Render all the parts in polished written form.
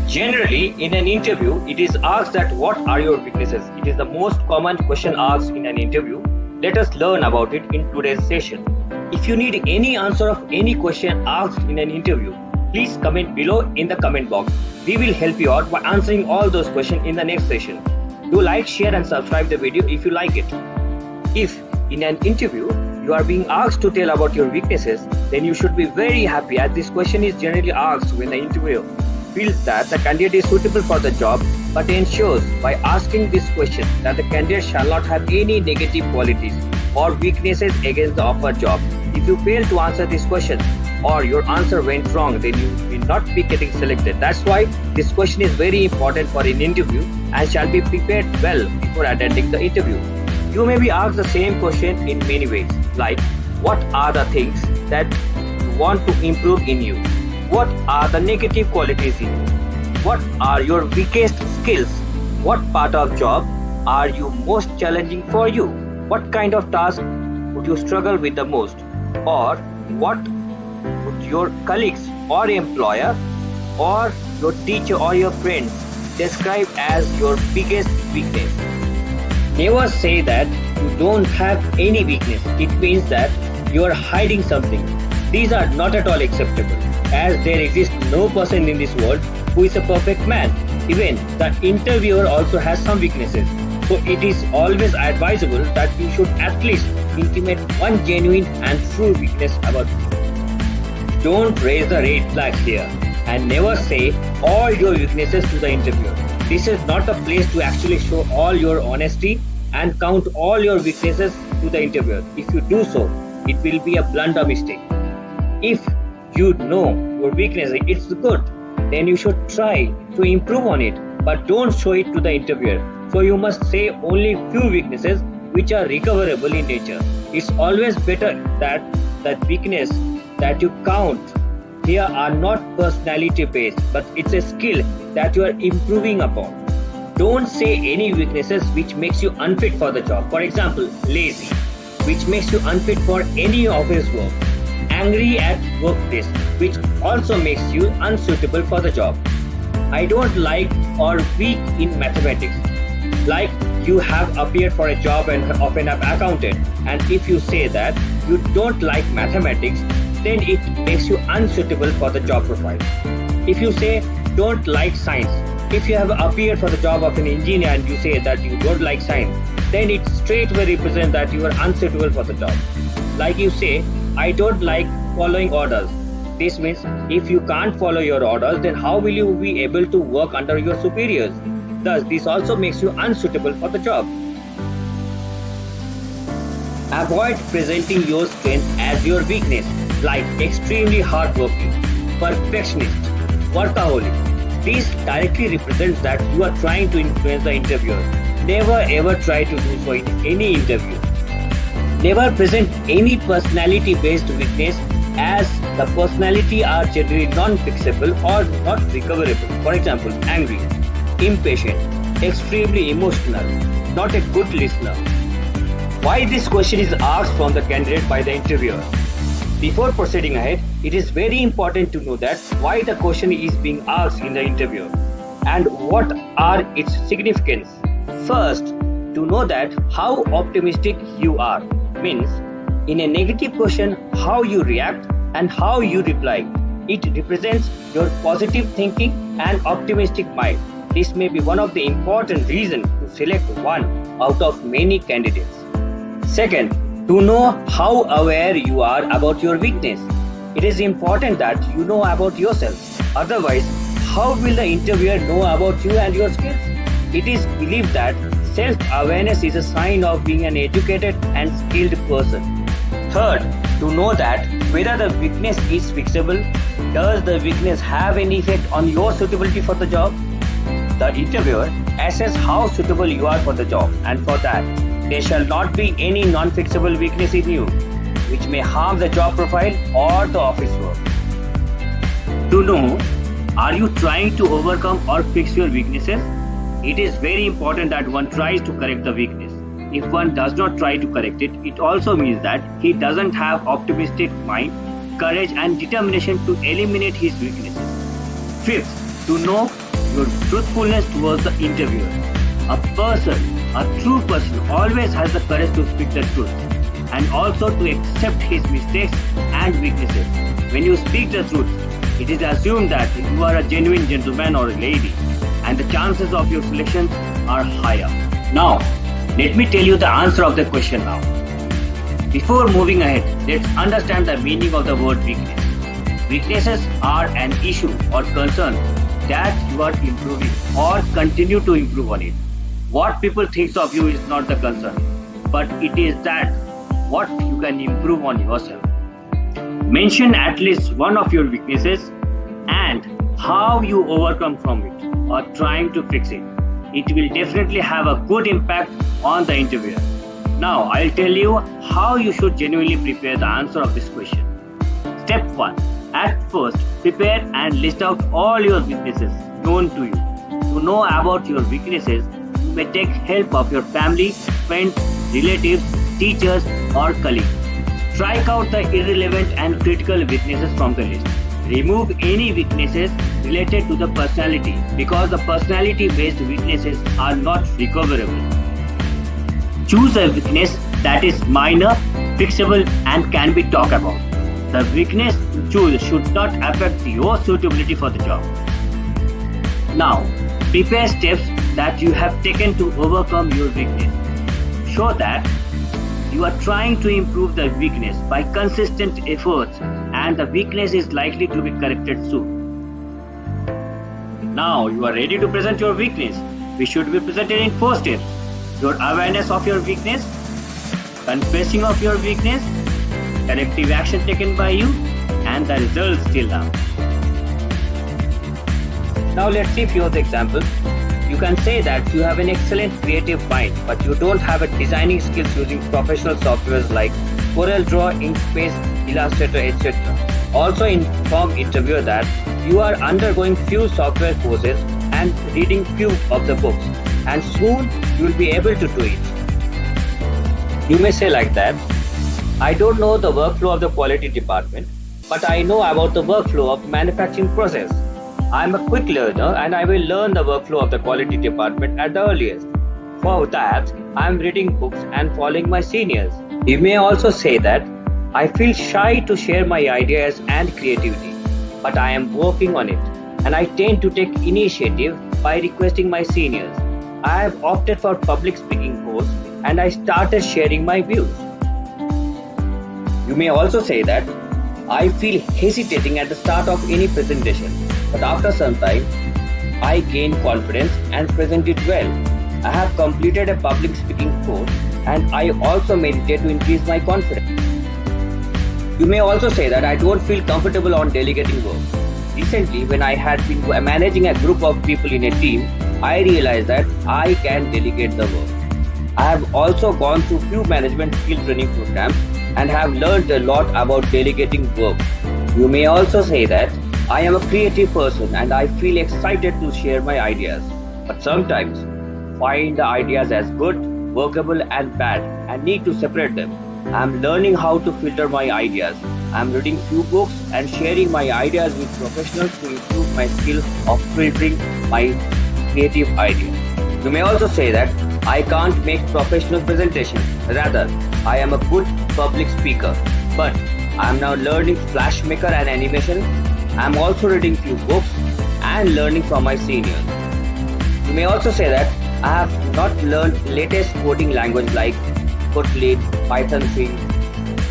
Generally, in an interview, it is asked that what are your weaknesses? It is the most common question asked in an interview. Let us learn about it in today's session. If you need any answer of any question asked in an interview, please comment below in the comment box. We will help you out by answering all those questions in the next session. Do like, share and subscribe the video if you like it. If in an interview you are being asked to tell about your weaknesses, then you should be very happy as this question is generally asked when the interviewer feels that the candidate is suitable for the job, but ensures by asking this question that the candidate shall not have any negative qualities or weaknesses against the offered job. If you fail to answer this question or your answer went wrong, then you will not be getting selected. That's why this question is very important for an interview and shall be prepared well before attending the interview. You may be asked the same question in many ways, like what are the things that you want to improve in you? What are the negative qualities in you? What are your weakest skills? What part of job are you most challenging for you? What kind of task would you struggle with the most? Or what would your colleagues or employer or your teacher or your friends describe as your biggest weakness? Never say that you don't have any weakness. It means that you are hiding something. These are not at all acceptable, as there exists no person in this world who is a perfect man. Even the interviewer also has some weaknesses. So it is always advisable that you should at least intimate one genuine and true weakness about you. Don't raise the red flag here and never say all your weaknesses to the interviewer. This is not a place to actually show all your honesty and count all your weaknesses to the interviewer. If you do so, it will be a blunder mistake. If you know your weakness, it's good, then you should try to improve on it, but don't show it to the interviewer. So you must say only few weaknesses which are recoverable in nature. It's always better that weakness that you count here are not personality based, but it's a skill that you are improving upon. Don't say any weaknesses which makes you unfit for the job. For example, lazy, which makes you unfit for any office work. Angry at workplace, which also makes you unsuitable for the job. I don't like or weak in mathematics, like you have appeared for a job and of an accountant, and if you say that you don't like mathematics, then it makes you unsuitable for the job profile. If you say don't like science, if you have appeared for the job of an engineer and you say that you don't like science, then it straightway represents that you are unsuitable for the job. Like you say, I don't like following orders. This means if you can't follow your orders, then how will you be able to work under your superiors? Thus, this also makes you unsuitable for the job. Avoid presenting your strength as your weakness, like extremely hardworking, perfectionist, workaholic. This directly represents that you are trying to influence the interviewer. Never ever try to do so in any interview. Never present any personality-based weakness, as the personality are generally non-fixable or not recoverable. For example, angry, impatient, extremely emotional, not a good listener. Why this question is asked from the candidate by the interviewer? Before proceeding ahead, it is very important to know that why the question is being asked in the interview and what are its significance. First, to know that how optimistic you are means in a negative question how you react and how you reply. It represents your positive thinking and optimistic mind. This may be one of the important reasons to select one out of many candidates. Second, to know how aware you are about your weakness. It is important that you know about yourself. Otherwise, how will the interviewer know about you and your skills? It is believed that self-awareness is a sign of being an educated and skilled person. Third, to know that whether the weakness is fixable. Does the weakness have any effect on your suitability for the job? The interviewer assesses how suitable you are for the job, and for that, there shall not be any non-fixable weakness in you, which may harm the job profile or the office work. To know, are you trying to overcome or fix your weaknesses? It is very important that one tries to correct the weakness. If one does not try to correct it, it also means that he doesn't have optimistic mind, courage and determination to eliminate his weaknesses. Fifth, to know your truthfulness towards the interviewer. A person, a true person, always has the courage to speak the truth and also to accept his mistakes and weaknesses. When you speak the truth, it is assumed that you are a genuine gentleman or a lady, and the chances of your selection are higher. Now, let me tell you the answer of the question now. Before moving ahead, let's understand the meaning of the word weakness. Weaknesses are an issue or concern that you are improving or continue to improve on it. What people think of you is not the concern, but it is that what you can improve on yourself. Mention at least one of your weaknesses and how you overcome from it or trying to fix it. It will definitely have a good impact on the interviewer. Now, I'll tell you how you should genuinely prepare the answer of this question. Step 1. At first, prepare and list out all your weaknesses known to you. To know about your weaknesses, you may take help of your family, friends, relatives, teachers, or colleagues. Strike out the irrelevant and critical weaknesses from the list. Remove any weaknesses related to the personality because the personality-based weaknesses are not recoverable. Choose a weakness that is minor, fixable, and can be talked about. The weakness you choose should not affect your suitability for the job. Now, prepare steps that you have taken to overcome your weakness. Show that you are trying to improve the weakness by consistent efforts and the weakness is likely to be corrected soon. Now you are ready to present your weakness. We should be presented in 4 steps. Your awareness of your weakness, confessing of your weakness, corrective action taken by you, and the results till now. Now let's see few of the examples. You can say that you have an excellent creative mind, but you don't have a designing skills using professional softwares like CorelDRAW, Inkscape, Illustrator, etc. Also inform interviewer that you are undergoing few software courses and reading few of the books, and soon you will be able to do it. You may say like that, I don't know the workflow of the quality department, but I know about the workflow of manufacturing process. I am a quick learner and I will learn the workflow of the quality department at the earliest. For that, I am reading books and following my seniors. You may also say that I feel shy to share my ideas and creativity, but I am working on it and I tend to take initiative by requesting my seniors. I have opted for public speaking course and I started sharing my views. You may also say that I feel hesitating at the start of any presentation, but after some time, I gain confidence and present it well. I have completed a public speaking course and I also meditate to increase my confidence. You may also say that I don't feel comfortable on delegating work. Recently, when I had been managing a group of people in a team, I realized that I can delegate the work. I have also gone through few management skill training programs and have learned a lot about delegating work. You may also say that I am a creative person and I feel excited to share my ideas, but sometimes find the ideas as good, workable and bad and need to separate them. I am learning how to filter my ideas. I am reading few books and sharing my ideas with professionals to improve my skill of filtering my creative ideas. You may also say that I can't make professional presentations. Rather, I am a good public speaker, but I am now learning Flash Maker and animation. I am also reading few books and learning from my seniors. You may also say that I have not learned latest coding language like Kotlin, Python 3,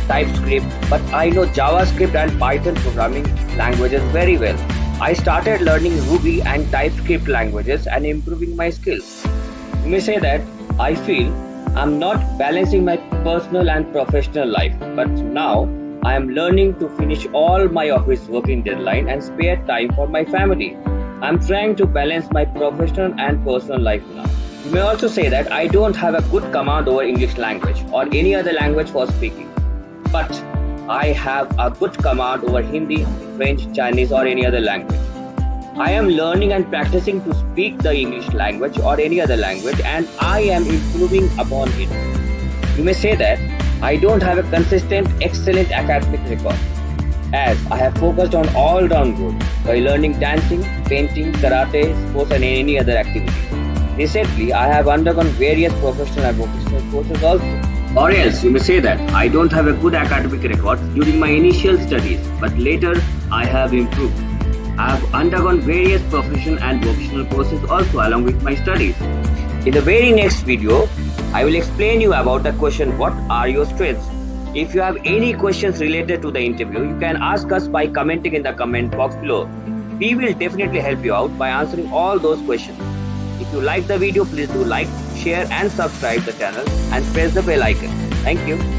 TypeScript, but I know JavaScript and Python programming languages very well. I started learning Ruby and TypeScript languages and improving my skills. You may say that I feel I'm not balancing my personal and professional life, but now I am learning to finish all my office working deadline and spare time for my family. I'm trying to balance my professional and personal life now. You may also say that I don't have a good command over English language or any other language for speaking, but I have a good command over Hindi, French, Chinese or any other language. I am learning and practicing to speak the English language or any other language and I am improving upon it. You may say that I don't have a consistent, excellent academic record as I have focused on all-round growth. by learning dancing, painting, karate, sports, and any other activity. Recently, I have undergone various professional and vocational courses also. Or else you may say that I don't have a good academic record during my initial studies, but later I have improved. I have undergone various professional and vocational courses also along with my studies. In the very next video, I will explain you about the question, what are your strengths? If you have any questions related to the interview, you can ask us by commenting in the comment box below. We will definitely help you out by answering all those questions. If you like the video, please do like, share and subscribe the channel and press the bell icon. Thank you.